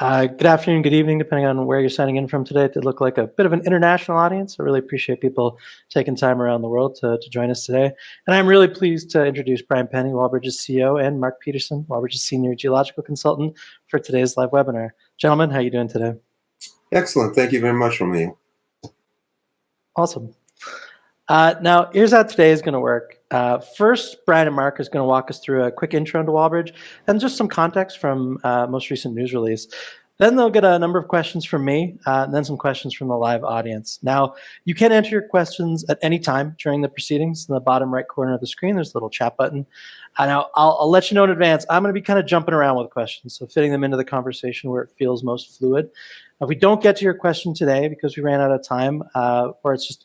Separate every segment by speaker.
Speaker 1: Good afternoon, good evening, depending on where you're signing in from today. It did look like a bit of an international audience. I really appreciate people taking time around the world to join us today. And I'm really pleased to introduce Brian Penny, Wallbridge's CEO, and Mark Peterson, Wallbridge's Senior Geological Consultant, for today's live webinar. Gentlemen, how are you doing today?
Speaker 2: Excellent. Thank you very much, Romeo.
Speaker 1: Awesome. Now, here's how today is going to work. First, Brian and Mark is going to walk us through a quick intro into Wallbridge and just some context from most recent news release. Then they'll get a number of questions from me, and then some questions from the live audience. Now, you can enter your questions at any time during the proceedings. In the bottom right corner of the screen, there's a little chat button. Now, I'll let you know in advance, I'm going to be kind of jumping around with questions, so fitting them into the conversation where it feels most fluid. If we don't get to your question today because we ran out of time, or it's just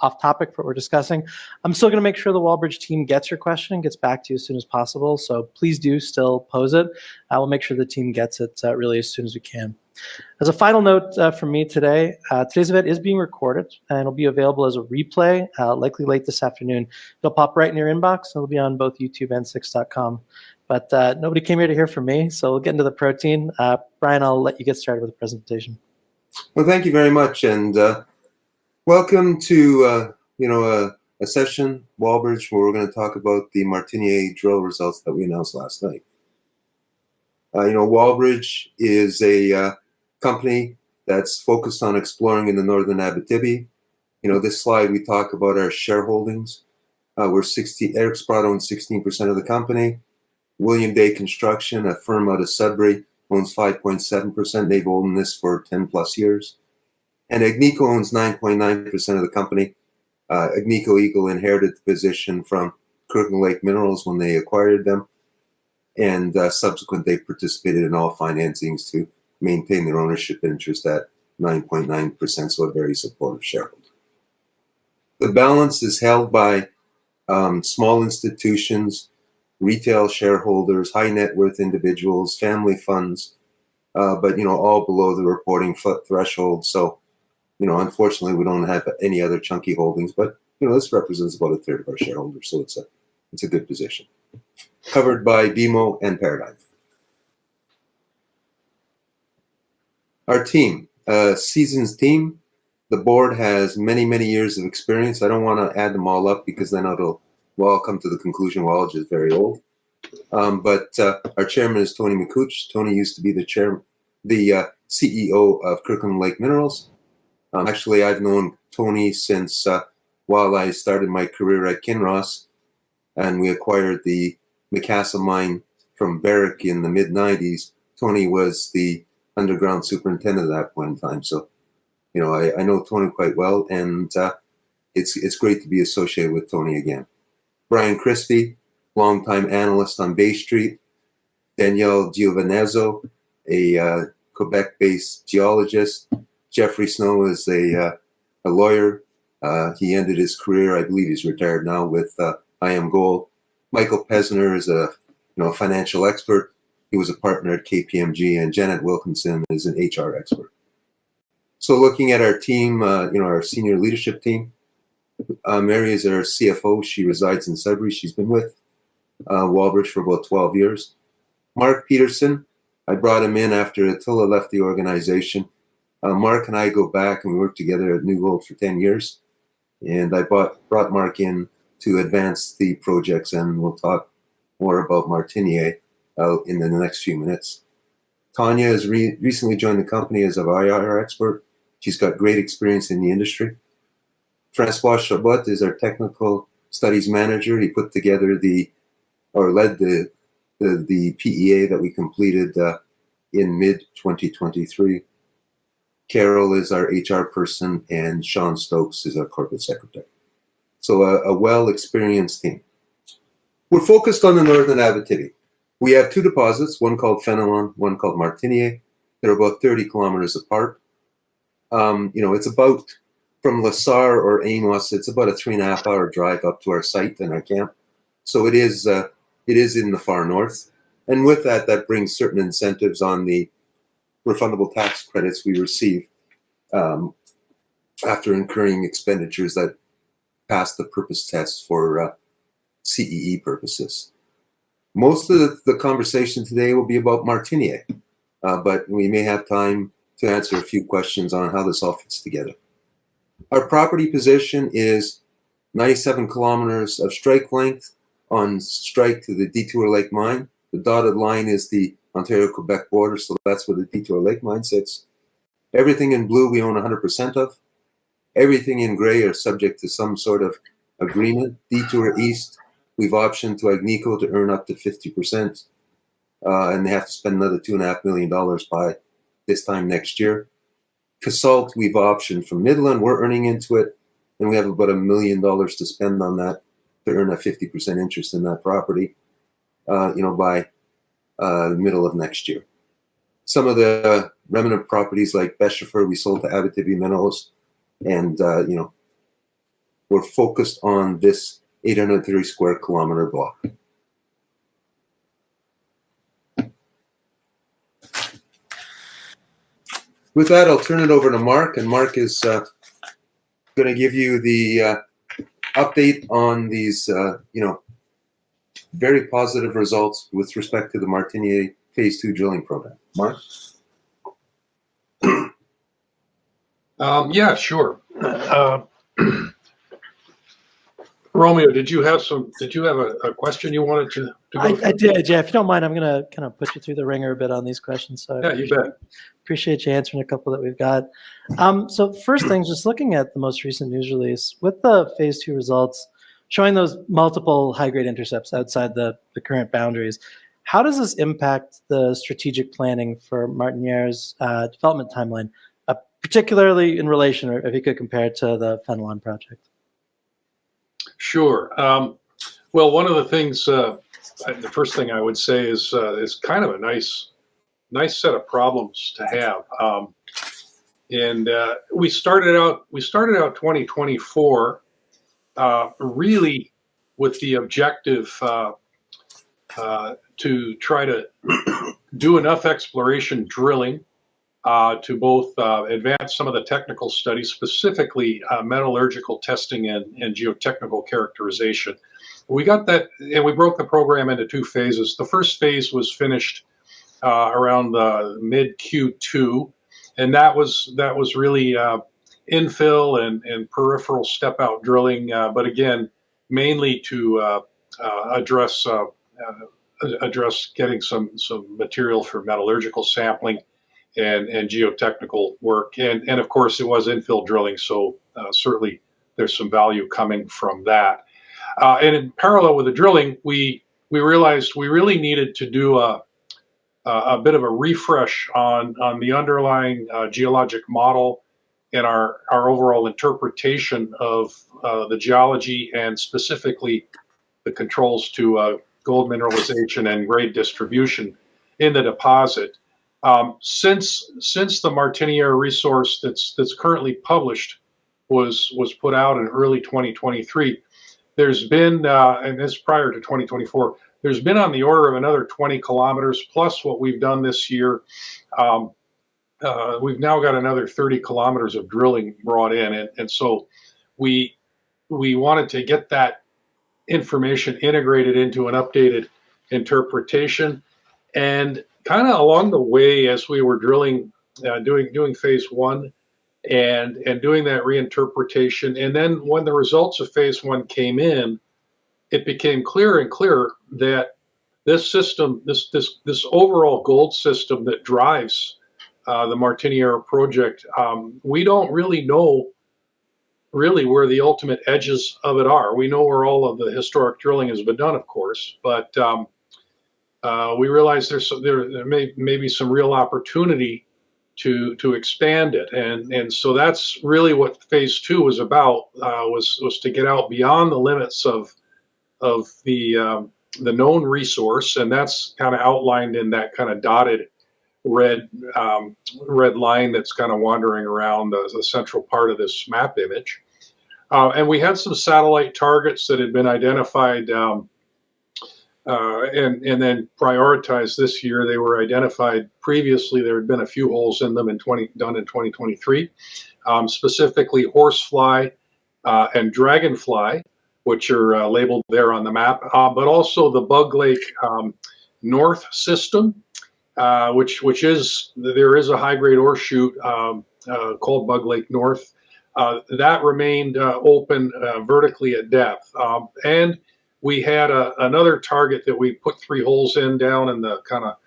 Speaker 1: off topic for what we're discussing, I'm still going to make sure the Wallbridge team gets your question and gets back to you as soon as possible. So please do still pose it. I will make sure the team gets it really as soon as we can. As a final note from me today, today's event is being recorded and it'll be available as a replay, likely late this afternoon. It'll pop right in your inbox and it'll be on both YouTube and 6.com. But nobody came here to hear from me, so we'll get into the protein. Brian, I'll let you get started with the presentation.
Speaker 2: Well, thank you very much, and welcome to a session, Wallbridge, where we're going to talk about the Martiniere drill results that we announced last night. Wallbridge is a company that's focused on exploring in the northern Abitibi. This slide we talk about our shareholdings. Eric Sprott owns 16% of the company. William Day Construction, a firm out of Sudbury, owns 5.7%. They've owned this for 10 plus years. And Agnico owns 9.9% of the company. Agnico Eagle inherited the position from Kirkland Lake Minerals when they acquired them. And subsequently, they've participated in all financings to maintain their ownership interest at 9.9%, so a very supportive shareholder. The balance is held by small institutions, retail shareholders, high net worth individuals, family funds, but all below the reporting threshold. So, unfortunately, we don't have any other chunky holdings, but this represents about a third of our shareholders, so it's a good position. Covered by BMO and Paradigm. Our team, seasons team. The board has many, many years of experience. I don't want to add them all up because then I'll come to the conclusion Wallbridge is very old. But our chairman is Tony McCooch. Tony used to be the CEO of Kirkland Lake Minerals. Actually, I've known Tony since while I started my career at Kinross, and we acquired the Macassa mine from Barrick in the mid-90s. Tony was the underground superintendent at that point in time. So, I know Tony quite well, and it's great to be associated with Tony again. Brian Christie, longtime analyst on Bay Street. Danielle Giovanezzo, a Quebec-based geologist. Jeffrey Snow is a lawyer. He ended his career, I believe he's retired now, with IM Gold. Michael Pesner is a financial expert. He was a partner at KPMG, and Janet Wilkinson is an HR expert. So looking at our team, our senior leadership team, Mary is our CFO. She resides in Sudbury. She's been with Wallbridge for about 12 years. Mark Peterson, I brought him in after Attila left the organization. Mark and I go back and we worked together at New Gold for 10 years. And I brought Mark in to advance the projects, and we'll talk more about Martiniere in the next few minutes. Tanya has recently joined the company as a IR expert. She's got great experience in the industry. Francois Chabot is our technical studies manager. He put together led the PEA that we completed in mid-2023. Carol is our HR person, and Sean Stokes is our corporate secretary. So a well-experienced team. We're focused on the northern Abitibi. We have two deposits, one called Fenelon, one called Martiniere. They're about 30 kilometers apart. It's about, from Lassar or Amos, it's about a 3.5-hour drive up to our site and our camp. So it is in the far north. And with that brings certain incentives on the refundable tax credits we receive after incurring expenditures that pass the purpose test for CEE purposes. Most of the conversation today will be about Martiniere. but we may have time to answer a few questions on how this all fits together. Our property position is 97 kilometers of strike length on strike to the Detour Lake mine. The dotted line is the Ontario-Quebec border, so that's where the Detour Lake mine sits. Everything in blue we own 100% of. Everything in gray are subject to some sort of agreement. Detour East, we've optioned to Agnico to earn up to 50%, and they have to spend another $2.5 million by this time next year. Casalt, we've optioned from Midland, we're earning into it, and we have about $1 million to spend on that to earn a 50% interest in that property, by the middle of next year. Some of the remnant properties like Bechefer we sold to Abitibi Minerals, and we're focused on this 830 square kilometer block. With that, I'll turn it over to Mark, and Mark is going to give you the update on these, very positive results with respect to the Martiniere Phase 2 drilling program. Mark?
Speaker 3: Yeah, sure. Romeo, did you have a question you wanted to go
Speaker 1: I did, yeah. If you don't mind, I'm going to kind of put you through the ringer a bit on these questions. So
Speaker 3: yeah, you bet.
Speaker 1: Appreciate you answering a couple that we've got. So first thing, just looking at the most recent news release, with the Phase 2 results showing those multiple high-grade intercepts outside the current boundaries, how does this impact the strategic planning for Martiniere's development timeline, particularly in relation, or if you could compare it to the Fenelon project?
Speaker 3: Sure. Well, one of the things, the first thing I would say is kind of a nice set of problems to have. And we started out 2024 really with the objective to try to do enough exploration drilling to both advance some of the technical studies, specifically metallurgical testing and geotechnical characterization. We got that, and we broke the program into two phases. The first phase was finished around mid Q2, and that was really infill and peripheral step out drilling, but again, mainly to address getting some material for metallurgical sampling and geotechnical work, and of course it was infill drilling, so certainly there's some value coming from that. And in parallel with the drilling, we realized we really needed to do a bit of a refresh on the underlying geologic model and our overall interpretation of the geology, and specifically the controls to gold mineralization and grade distribution in the deposit. Since the Martiniere resource that's currently published was put out in early 2023, there's been, and this prior to 2024, there's been on the order of another 20 kilometers plus what we've done this year. We've now got another 30 kilometers of drilling brought in, and so we wanted to get that information integrated into an updated interpretation. And kind of along the way, as we were drilling, doing phase one and doing that reinterpretation, and then when the results of phase one came in, it became clearer and clearer that this system, this overall gold system that drives the Martiniere project, we don't really know where the ultimate edges of it are. We know where all of the historic drilling has been done, of course, but we realize there may be some real opportunity to expand it, and so that's really what phase two was about, was to get out beyond the limits of the known resource, and that's kind of outlined in that kind of dotted red line that's kind of wandering around the central part of this map image. And we had some satellite targets that had been identified and then prioritized this year. They were identified previously. There had been a few holes in them done in 2023, specifically horsefly and dragonfly, which are labeled there on the map, but also the Bug Lake North system which is, there is a high grade ore shoot called Bug Lake North. That remained open vertically at depth. And we had another target that we put 3 holes in down in the kind of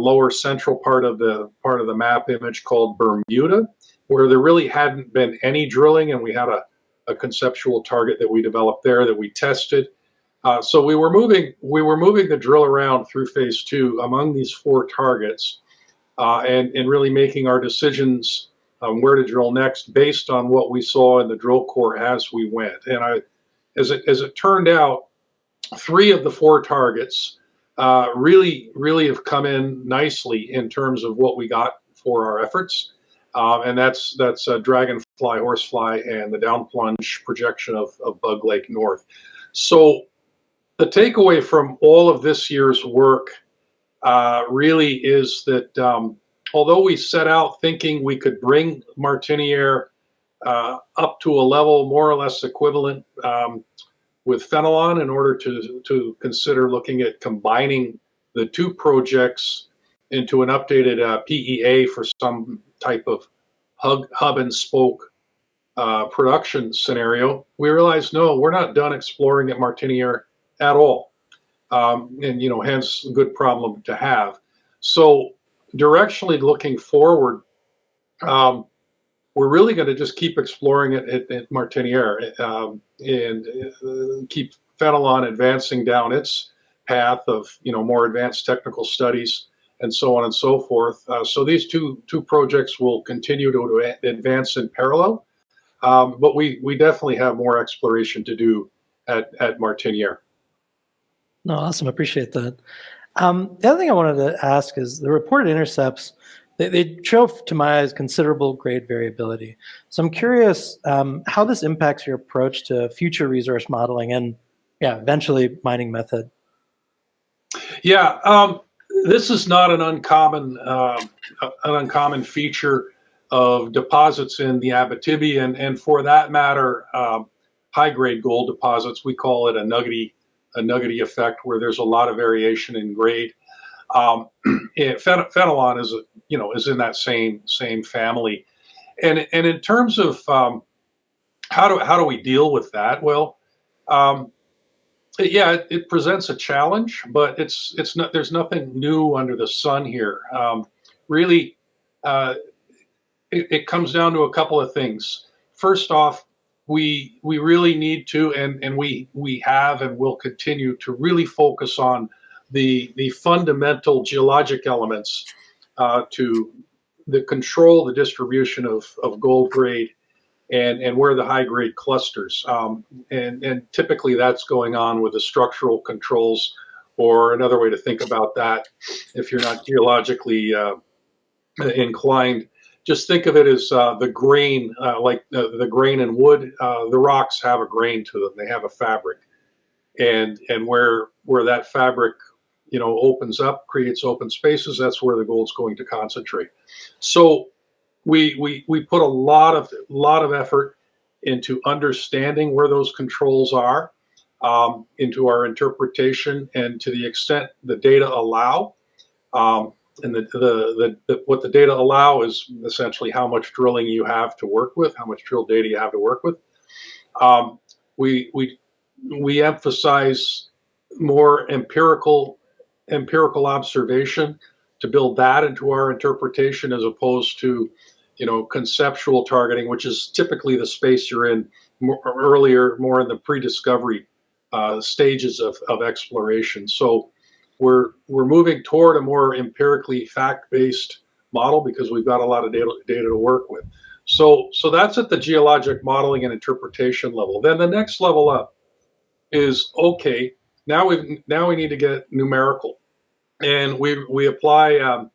Speaker 3: lower central part of the map image called Bermuda, where there really hadn't been any drilling, and we had a conceptual target that we developed there that we tested. So we were moving the drill around through phase 2 among these 4 targets, and really making our decisions on where to drill next based on what we saw in the drill core as we went. And as it turned out, 3 of the 4 targets really have come in nicely in terms of what we got for our efforts. And that's Dragonfly, Horsefly, and the down plunge projection of Bug Lake North. So the takeaway from all of this year's work really is that although we set out thinking we could bring Martiniere up to a level more or less equivalent with Fenelon in order to consider looking at combining the 2 projects into an updated PEA for some type of hub and spoke production scenario, we realized, no, we're not done exploring at Martiniere at all. And, hence a good problem to have. So directionally looking forward, we're really going to just keep exploring it at Martiniere and keep Fenelon advancing down its path of more advanced technical studies and so on and so forth. So these two projects will continue to advance in parallel, but we definitely have more exploration to do at Martiniere.
Speaker 1: No, awesome. Appreciate that. The other thing I wanted to ask is the reported intercepts. They show, to my eyes, considerable grade variability. So I'm curious how this impacts your approach to future resource modeling and, eventually mining method.
Speaker 3: Yeah, this is not an uncommon feature of deposits in the Abitibi, and for that matter, high-grade gold deposits. We call it a nuggety effect, where there's a lot of variation in grade. Fenelon is in that same family, and in terms of how do we deal with that? Well, it presents a challenge, but it's not. There's nothing new under the sun here. Really, it comes down to a couple of things. First off, we really need to, and we have and will continue to really focus on the fundamental geologic elements to control the distribution of gold grade and where the high grade clusters. And typically that's going on with the structural controls, or another way to think about that, if you're not geologically inclined, just think of it as the grain, like the grain in wood. The rocks have a grain to them; they have a fabric, and where that fabric opens up, creates open spaces, that's where the gold's going to concentrate. So we put a lot of effort into understanding where those controls are, into our interpretation, and to the extent the data allow. And what the data allow is essentially how much drilling you have to work with, how much drill data you have to work with. We emphasize more empirical observation to build that into our interpretation, as opposed to conceptual targeting, which is typically the space you're in earlier, more in the pre-discovery stages of exploration. So we're moving toward a more empirically fact-based model because we've got a lot of data to work with. So that's at the geologic modeling and interpretation level. Then the next level up is, okay, now we need to get numerical, and we apply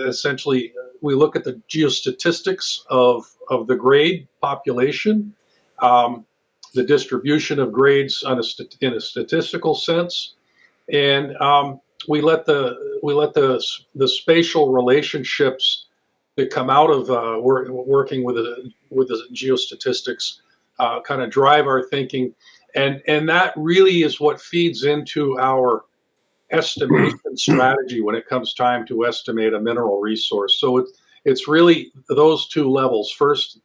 Speaker 3: essentially, we look at the geostatistics of the grade population, the distribution of grades in a statistical sense, and we let the spatial relationships that come out of working with the geostatistics kind of drive our thinking, and that really is what feeds into our estimation strategy when it comes time to estimate a mineral resource. So it's really those two levels. First,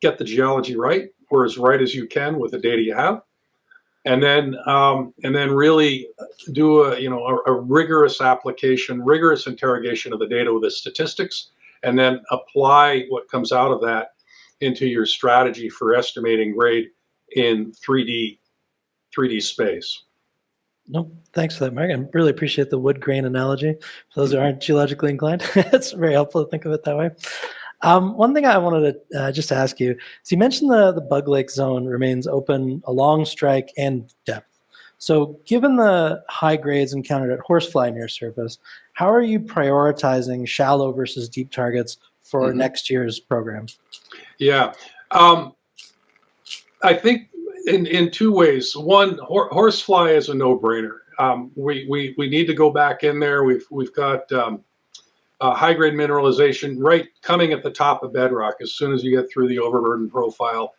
Speaker 3: get the geology right, or as right as you can with the data you have, and then really do a rigorous application, rigorous interrogation of the data with the statistics, and then apply what comes out of that into your strategy for estimating grade in 3D space.
Speaker 1: No, thanks for that, Mark. I really appreciate the wood grain analogy. For those who aren't geologically inclined, it's very helpful to think of it that way. One thing I wanted to just ask you is you mentioned the Bug Lake zone remains open along strike and depth. So given the high grades encountered at Horsefly near surface, how are you prioritizing shallow versus deep targets for next year's program?
Speaker 3: Yeah, I think in two ways. One, Horsefly is a no-brainer. We need to go back in there. We've got high-grade mineralization right coming at the top of bedrock as soon as you get through the overburden profile,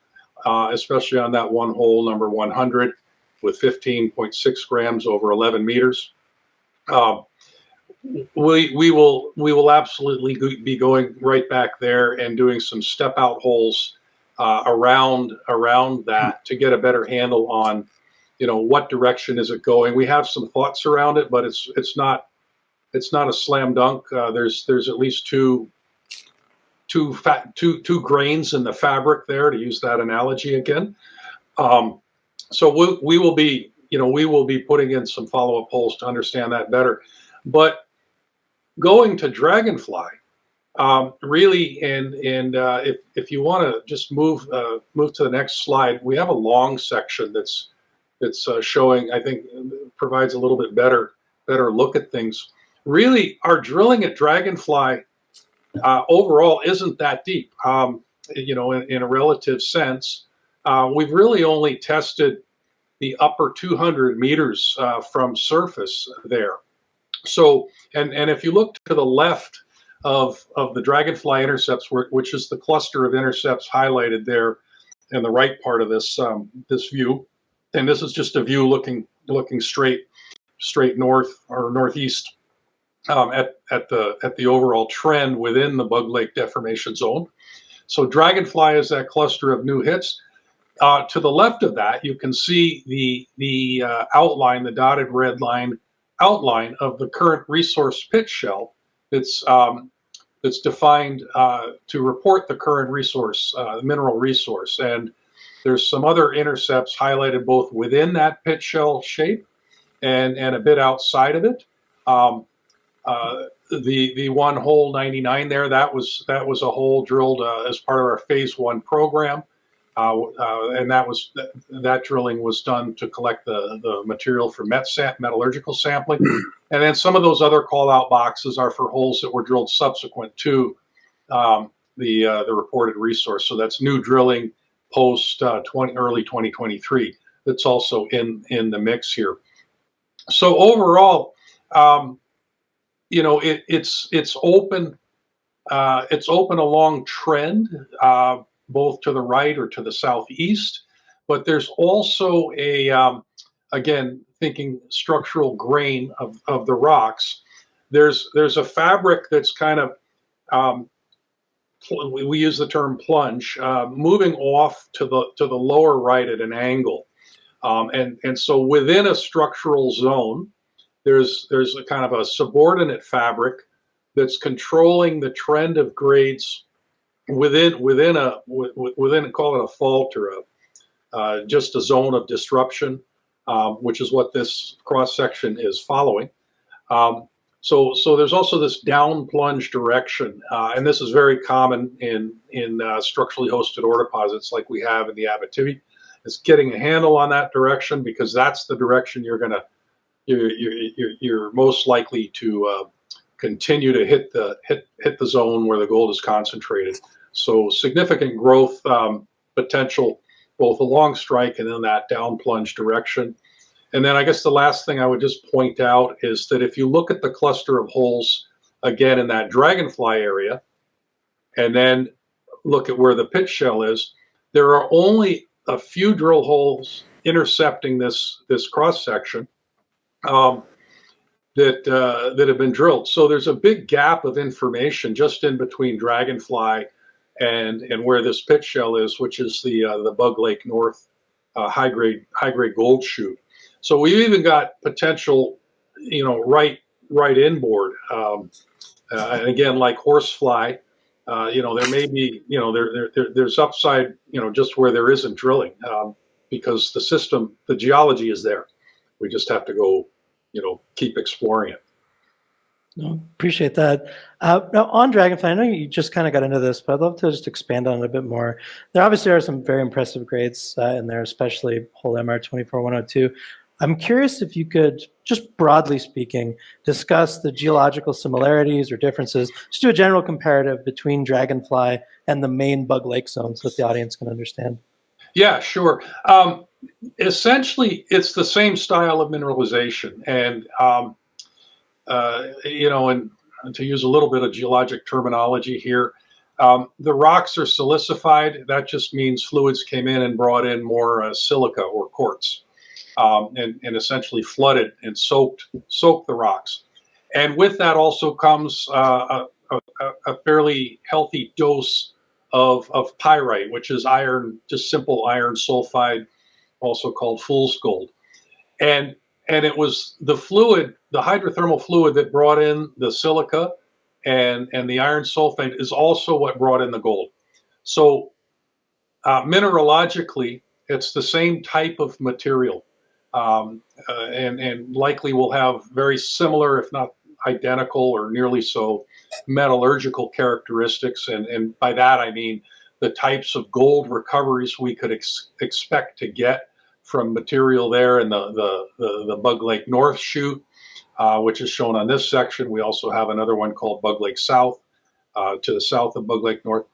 Speaker 3: especially on that one hole, number 100, with 15.6 grams over 11 meters. We will absolutely be going right back there and doing some step-out holes around that to get a better handle on, what direction is it going. We have some thoughts around it, but it's not a slam dunk. There's at least two grains in the fabric there, to use that analogy again. So we will be putting in some follow-up holes to understand that better. But going to Dragonfly, really, and if you want to just move to the next slide, we have a long section that's showing, I think, provides a little bit better look at things. Really, our drilling at Dragonfly overall isn't that deep. In a relative sense, we've really only tested the upper 200 meters from surface there. So, and if you look to the left of the Dragonfly intercepts, which is the cluster of intercepts highlighted there in the right part of this view, and this is just a view looking straight north or northeast at the overall trend within the Bug Lake Deformation Zone. So Dragonfly is that cluster of new hits. To the left of that, you can see the outline, the dotted red line outline of the current resource pit shell that's defined to report the current resource, mineral resource. And there's some other intercepts highlighted both within that pit shell shape and a bit outside of it. The one hole 99 there, that was a hole drilled as part of our phase 1 program. And that drilling was done to collect the material for metallurgical sampling. And then some of those other call-out boxes are for holes that were drilled subsequent to the reported resource. So that's new drilling post early 2023. That's also in the mix here. So overall, it's open. It's open along trend, both to the right or to the southeast, but there's also again, thinking structural grain of the rocks. There's a fabric that's kind of, we use the term plunge, moving off to the lower right at an angle. And so within a structural zone, there's a kind of a subordinate fabric that's controlling the trend of grades within call it a fault or just a zone of disruption, which is what this cross section is following. So there's also this down plunge direction, and this is very common in structurally hosted ore deposits like we have in the Abitibi. It's getting a handle on that direction, because that's the direction you're most likely to continue to hit the zone where the gold is concentrated. So significant growth potential both along strike and in that down plunge direction. And then I guess the last thing I would just point out is that if you look at the cluster of holes again in that Dragonfly area, and then look at where the pit shell is, there are only a few drill holes intercepting this cross section. that have been drilled. So there's a big gap of information just in between Dragonfly and where this pit shell is, which is the Bug Lake North high grade gold shoot. So we've even got potential, right inboard. And again, like Horsefly, there may be, there's upside, just where there isn't drilling, because the geology is there. We just have to go, keep exploring it.
Speaker 1: No, appreciate that. Now on Dragonfly, I know you just kind of got into this, but I'd love to just expand on it a bit more. There obviously are some very impressive grades in there, especially hole MR24102. I'm curious if you could, just broadly speaking, discuss the geological similarities or differences, just do a general comparative between Dragonfly and the main Bug Lake zone so that the audience can understand.
Speaker 3: Yeah, sure. Essentially, it's the same style of mineralization. And, and to use a little bit of geologic terminology here, the rocks are silicified. That just means fluids came in and brought in more silica or quartz. And essentially flooded and soaked the rocks. And with that also comes a fairly healthy dose of pyrite, which is iron, just simple iron sulfide, also called fool's gold. And it was the fluid, the hydrothermal fluid, that brought in the silica and the iron sulfide is also what brought in the gold. So mineralogically, it's the same type of material. And likely will have very similar, if not identical or nearly so, metallurgical characteristics. And by that, I mean the types of gold recoveries we could expect to get from material there in the Bug Lake North shoot, which is shown on this section. We also have another one called Bug Lake South, to the south of Bug Lake North.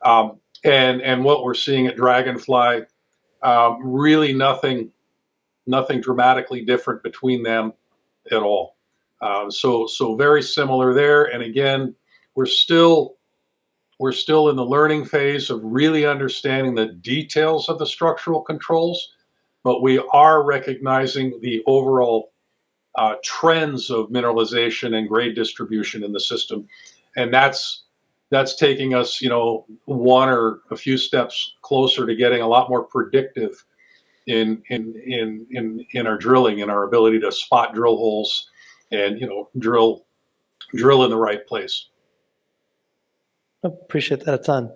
Speaker 3: And what we're seeing at Dragonfly, really nothing dramatically different between them at all. So very similar there. And again, we're still in the learning phase of really understanding the details of the structural controls, but we are recognizing the overall trends of mineralization and grade distribution in the system. And that's taking us, one or a few steps closer to getting a lot more predictive in our drilling and our ability to spot drill holes and drill in the right place.
Speaker 1: Appreciate that a ton.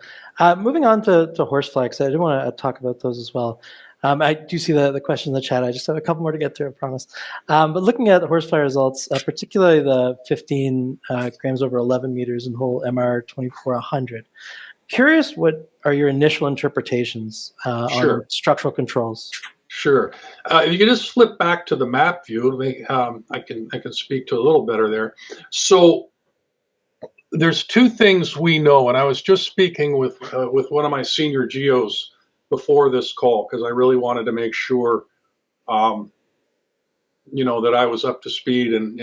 Speaker 1: Moving on to Horsefly, because I do want to talk about those as well. I do see the question in the chat. I just have a couple more to get to, I promise. But looking at the Horsefly results, particularly the 15 grams over 11 meters in hole MR24100, curious what are your initial interpretations on structural controls?
Speaker 3: Sure. If you can just flip back to the map view, I can speak to a little better there. So there's two things we know, and I was just speaking with one of my senior geos before this call because I really wanted to make sure, that I was up to speed and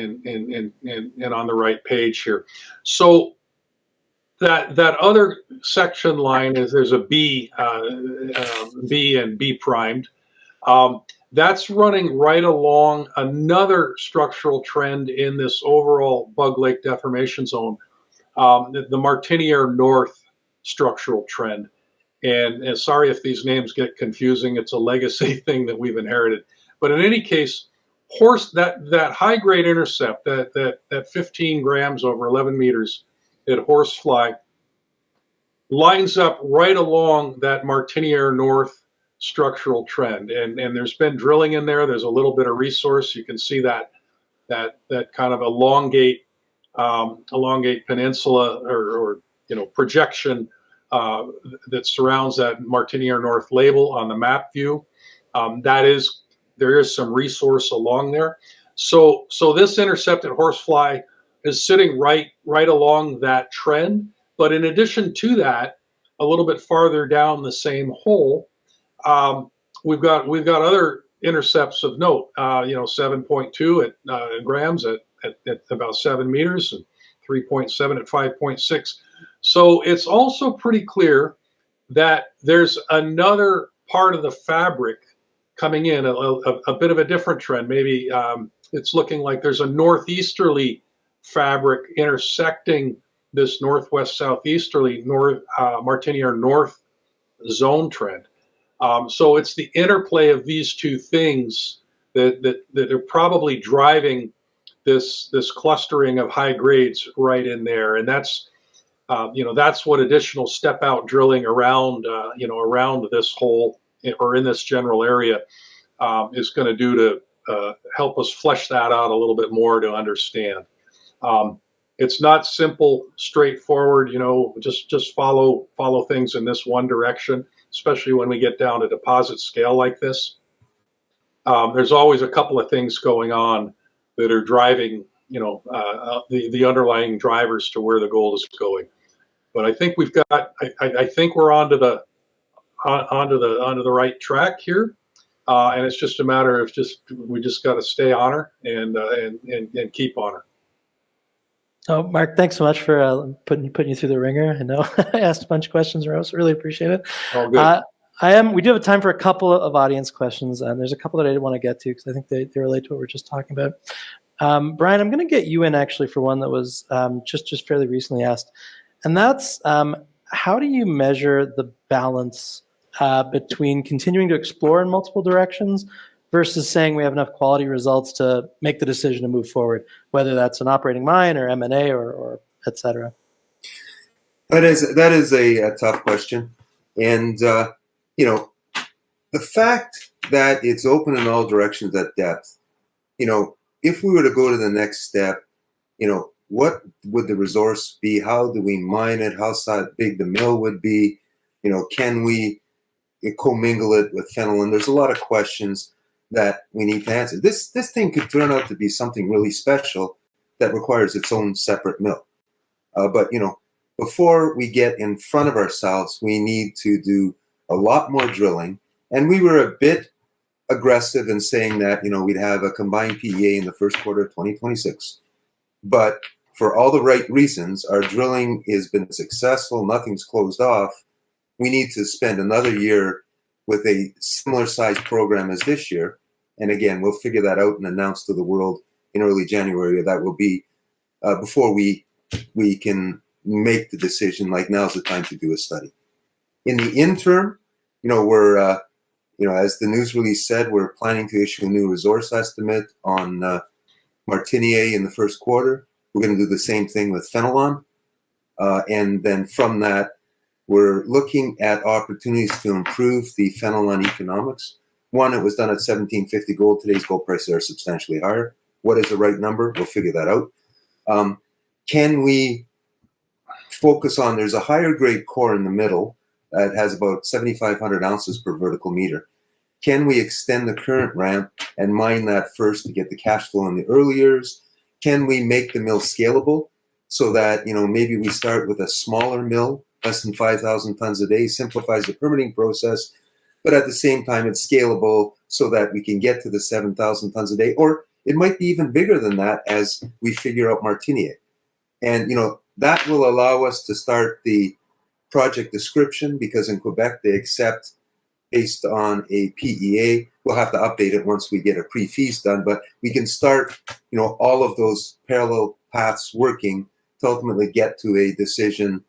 Speaker 3: on the right page here. So that other section line there's a B and B primed. That's running right along another structural trend in this overall Bug Lake deformation zone, the Martiniere North structural trend. And sorry if these names get confusing, it's a legacy thing that we've inherited. But in any case, that high grade intercept, that 15 grams over 11 meters at Horsefly, lines up right along that Martiniere North structural trend. And there's been drilling in there. There's a little bit of resource. You can see that kind of elongate peninsula or projection that surrounds that Martiniere North label on the map view. There is some resource along there. So this intercept at Horsefly is sitting right along that trend. But in addition to that, a little bit farther down the same hole, we've got other intercepts of note. 7.2 at grams at about 7 meters, and 3.7 at 5.6. So it's also pretty clear that there's another part of the fabric coming in, a bit of a different trend, maybe it's looking like there's a northeasterly fabric intersecting this northwest southeasterly Martiniere north zone trend. So it's the interplay of these two things that are probably driving this clustering of high grades right in there, and that's that's what additional step out drilling around around this hole or in this general area is going to do to help us flesh that out a little bit more to understand. It's not simple, straightforward. Just follow things in this one direction, especially when we get down to deposit scale like this. There's always a couple of things going on that are driving, the underlying drivers to where the gold is going. But I think we've got, I think we're onto the right track here, and it's just a matter of we just got to stay on her and keep on her.
Speaker 1: Oh, Mark, thanks so much for putting you through the ringer. I know I asked a bunch of questions, Rose. Really appreciate it.
Speaker 3: All good.
Speaker 1: We do have time for a couple of audience questions, and there's a couple that I didn't want to get to because I think they relate to what we're just talking about. Brian, I'm going to get you in actually for one that was just fairly recently asked, and that's how do you measure the balance between continuing to explore in multiple directions versus saying we have enough quality results to make the decision to move forward, whether that's an operating mine or M&A or et cetera?
Speaker 2: That is a tough question. And, the fact that it's open in all directions at depth, if we were to go to the next step, what would the resource be? How do we mine it? How big the mill would be? Can we commingle it with phenolene? There's a lot of questions that we need to answer. This thing could turn out to be something really special that requires its own separate mill. But before we get in front of ourselves, we need to do a lot more drilling. And we were a bit aggressive in saying that we'd have a combined PEA in the first quarter of 2026. But for all the right reasons, our drilling has been successful. Nothing's closed off. We need to spend another year with a similar size program as this year. And again, we'll figure that out and announce to the world in early January. That will be before we can make the decision, like now's the time to do a study. In the interim, we're, as the news release said, we're planning to issue a new resource estimate on Martiniere in the first quarter. We're going to do the same thing with phenolene. And then from that, we're looking at opportunities to improve the phenolene economics. One, it was done at $1,750 gold. Today's gold prices are substantially higher. What is the right number? We'll figure that out. Can we focus on, there's a higher grade core in the middle that has about 7,500 ounces per vertical meter. Can we extend the current ramp and mine that first to get the cash flow in the early years? Can we make the mill scalable so that, maybe we start with a smaller mill, less than 5,000 tons a day, simplifies the permitting process, but at the same time, it's scalable so that we can get to the 7,000 tons a day, or it might be even bigger than that as we figure out Martiniere. And, that will allow us to start the project description, because in Quebec, they accept based on a PEA. We'll have to update it once we get a pre-feas done, but we can start, all of those parallel paths working to ultimately get to a decision,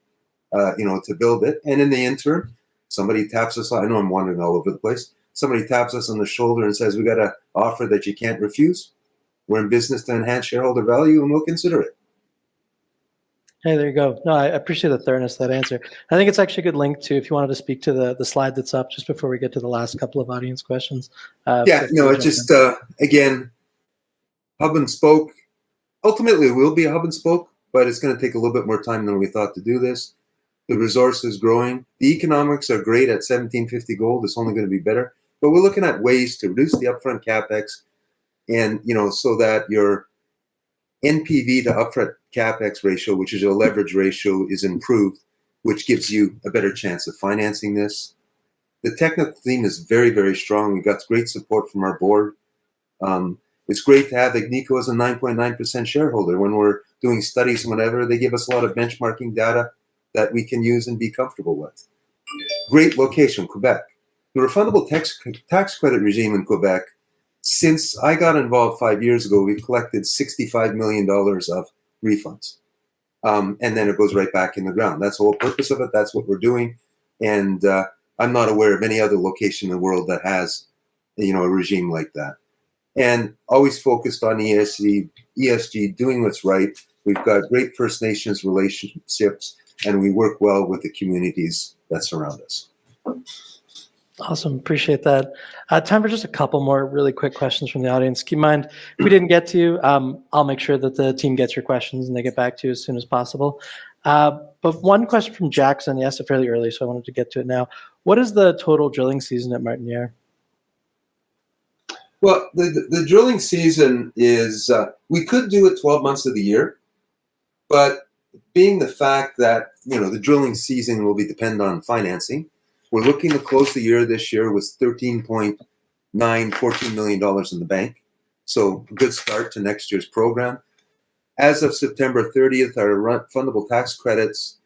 Speaker 2: to build it. And in the interim, somebody taps us on, I know I'm wandering all over the place, somebody taps us on the shoulder and says, we got an offer that you can't refuse. We're in business to enhance shareholder value, and we'll consider it.
Speaker 1: Hey, there you go. No, I appreciate the thoroughness of that answer. I think it's actually a good link to, if you wanted to speak to the slide that's up just before we get to the last couple of audience questions.
Speaker 2: It's just, again, hub and spoke. Ultimately, it will be a hub and spoke, but it's going to take a little bit more time than we thought to do this. The resource is growing. The economics are great at $1,750 gold. It's only going to be better. But we're looking at ways to reduce the upfront capex and, so that your NPV to upfront capex ratio, which is your leverage ratio, is improved, which gives you a better chance of financing this. The technical team is very, very strong. We've got great support from our board. It's great to have Agnico as a 9.9% shareholder. When we're doing studies and whatever, they give us a lot of benchmarking data that we can use and be comfortable with. Great location, Quebec. The refundable tax credit regime in Quebec Since I got involved 5 years ago, we've collected $65 million of refunds. And then it goes right back in the ground. That's the whole purpose of it. That's what we're doing. And I'm not aware of any other location in the world that has, a regime like that. And always focused on ESG, doing what's right. We've got great First Nations relationships, and we work well with the communities that surround us.
Speaker 1: Awesome. Appreciate that. Time for just a couple more really quick questions from the audience. Keep in mind, if we didn't get to you, I'll make sure that the team gets your questions and they get back to you as soon as possible. But one question from Jackson, he asked it fairly early, so I wanted to get to it now. What is the total drilling season at Martiniere?
Speaker 2: Well, the drilling season is, we could do it 12 months of the year, but being the fact that, the drilling season will be dependent on financing, we're looking to close the year this year with $14 million in the bank. So a good start to next year's program. As of September 30th, our fundable tax credits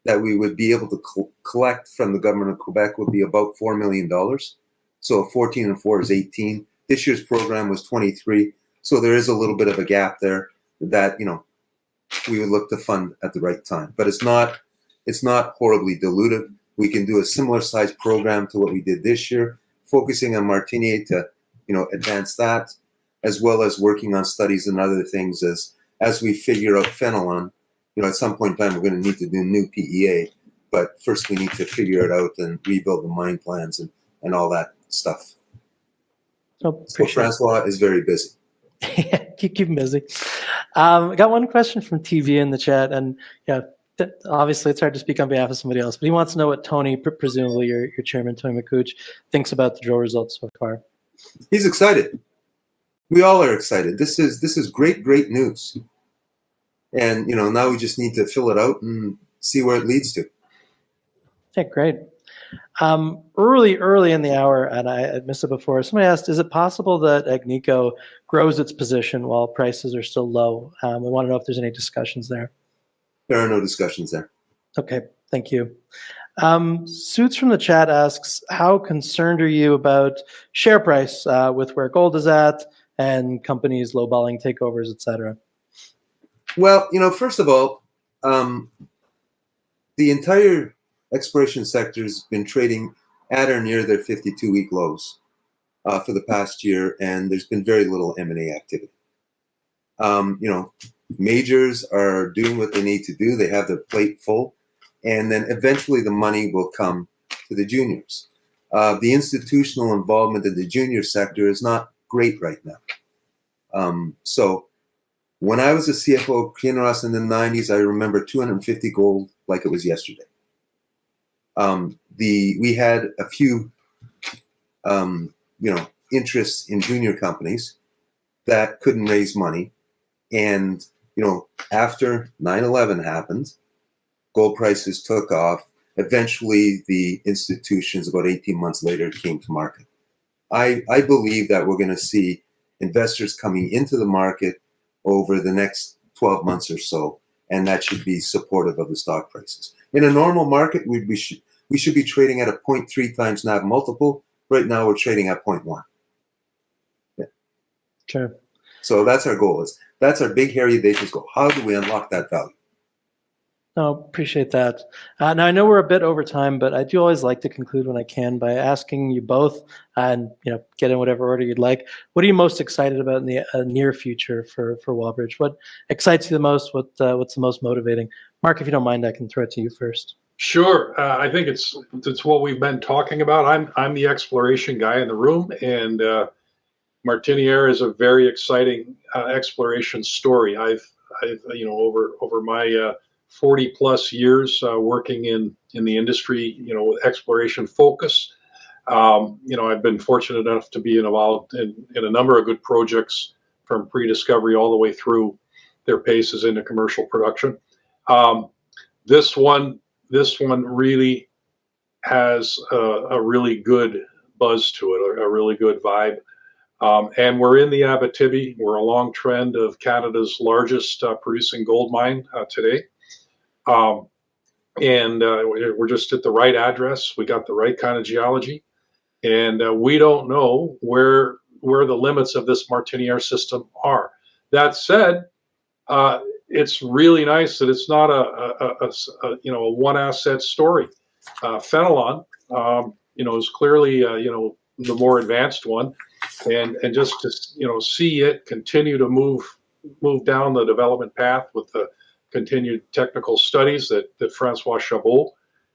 Speaker 2: that we would be able to collect from the government of Quebec would be about $4 million. So 14 and 4 is 18. This year's program was 23. So there is a little bit of a gap there that, we would look to fund at the right time. But it's not horribly dilutive. We can do a similar size program to what we did this year, focusing on Martiniere to, advance that, as well as working on studies and other things as we figure out Fenelon. At some point in time, we're going to need to do new PEA, but first we need to figure it out and rebuild the mine plans and all that stuff.
Speaker 1: Oh,
Speaker 2: so Francois is very busy.
Speaker 1: keep him busy. I got one question from TV in the chat, and obviously it's hard to speak on behalf of somebody else, but he wants to know what Tony, presumably your chairman, Tony McCooch, thinks about the drill results so far.
Speaker 2: He's excited. We all are excited. This is great news. And, now we just need to fill it out and see where it leads to.
Speaker 1: Okay, great. Early in the hour, and I missed it before, somebody asked, is it possible that Agnico grows its position while prices are still low? We want to know if there's any discussions there.
Speaker 2: There are no discussions there.
Speaker 1: Okay, thank you. Suits from the chat asks, how concerned are you about share price with where gold is at and companies lowballing takeovers, et cetera?
Speaker 2: Well, first of all, the entire exploration sector has been trading at or near their 52-week lows for the past year, and there's been very little M&A activity. Majors are doing what they need to do. They have their plate full, and then eventually the money will come to the juniors. The institutional involvement in the junior sector is not great right now. So when I was a CFO of Kinross in the 90s, I remember 250 gold like it was yesterday. We had a few, interests in junior companies that couldn't raise money. And, after 9/11 happened, gold prices took off. Eventually, the institutions, about 18 months later, came to market. I believe that we're going to see investors coming into the market over the next 12 months or so, and that should be supportive of the stock prices. In a normal market, we should be trading at a 0.3 times NAV multiple. Right now, we're trading at 0.1. Yeah.
Speaker 1: Sure.
Speaker 2: So that's our goal. That's our big, hairy, audacious goal. How do we unlock that value?
Speaker 1: No, appreciate that. Now, I know we're a bit over time, but I do always like to conclude when I can by asking you both, and get in whatever order you'd like. What are you most excited about in the near future for Wallbridge? What excites you the most? What's the most motivating? Mark, if you don't mind, I can throw it to you first.
Speaker 3: Sure. I think it's what we've been talking about. I'm the exploration guy in the room, and Martiniere is a very exciting exploration story. I've over my 40 plus years working in the industry, with exploration focus. I've been fortunate enough to be involved in a number of good projects from pre-discovery all the way through their paces into commercial production. This one really has a really good buzz to it, a really good vibe. And we're in the Abitibi. We're along trend of Canada's largest producing gold mine today. And we're just at the right address. We got the right kind of geology. And we don't know where where the limits of this Martiniere system are. That said, it's really nice that it's not a one asset story. Fenelon, is clearly the more advanced one, and just to see it continue to move down the development path with the continued technical studies that Francois Chabot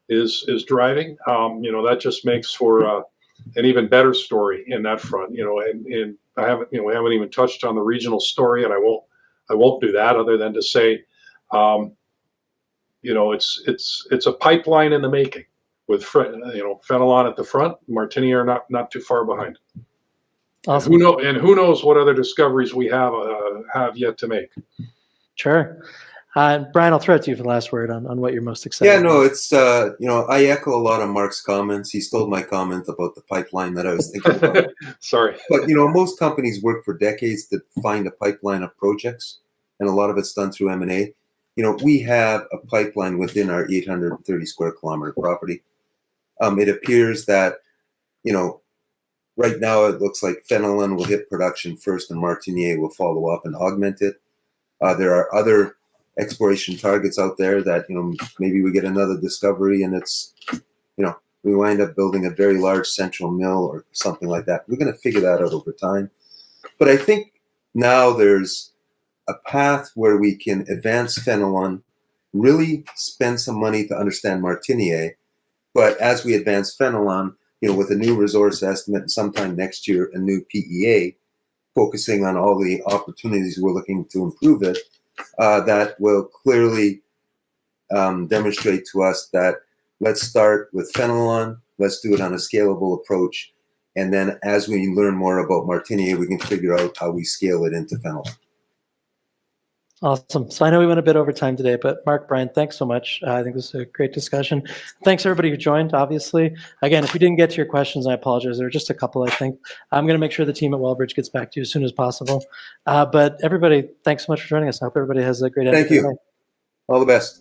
Speaker 3: is driving. That just makes for an even better story in that front. And I haven't we haven't even touched on the regional story, and I won't do that other than to say, it's a pipeline in the making with Fenelon at the front, Martiniere not too far behind.
Speaker 1: Awesome.
Speaker 3: Who knows what other discoveries we have yet to make.
Speaker 1: Sure. Brian, I'll throw it to you for the last word on what you're most excited about.
Speaker 2: Yeah, no, it's, I echo a lot of Mark's comments. He stole my comment about the pipeline that I was thinking about.
Speaker 3: Sorry.
Speaker 2: But, most companies work for decades to find a pipeline of projects, and a lot of it's done through M&A. We have a pipeline within our 830 square kilometer property. It appears that, right now it looks like Fenelon will hit production first and Martiniere will follow up and augment it. There are other exploration targets out there that, maybe we get another discovery and it's, we wind up building a very large central mill or something like that. We're going to figure that out over time. But I think now there's a path where we can advance Fenelon, really spend some money to understand Martiniere. But as we advance Fenelon, with a new resource estimate and sometime next year, a new PEA, focusing on all the opportunities we're looking to improve it, that will clearly demonstrate to us that let's start with Fenelon, let's do it on a scalable approach, and then as we learn more about Martiniere, we can figure out how we scale it into Fenelon.
Speaker 1: Awesome. So I know we went a bit over time today, but Mark, Brian, thanks so much. I think this was a great discussion. Thanks everybody who joined, obviously. Again, if we didn't get to your questions, I apologize. There were just a couple, I think. I'm going to make sure the team at Wallbridge gets back to you as soon as possible. But everybody, thanks so much for joining us. I hope everybody has a great end.
Speaker 2: Thank you. All the best.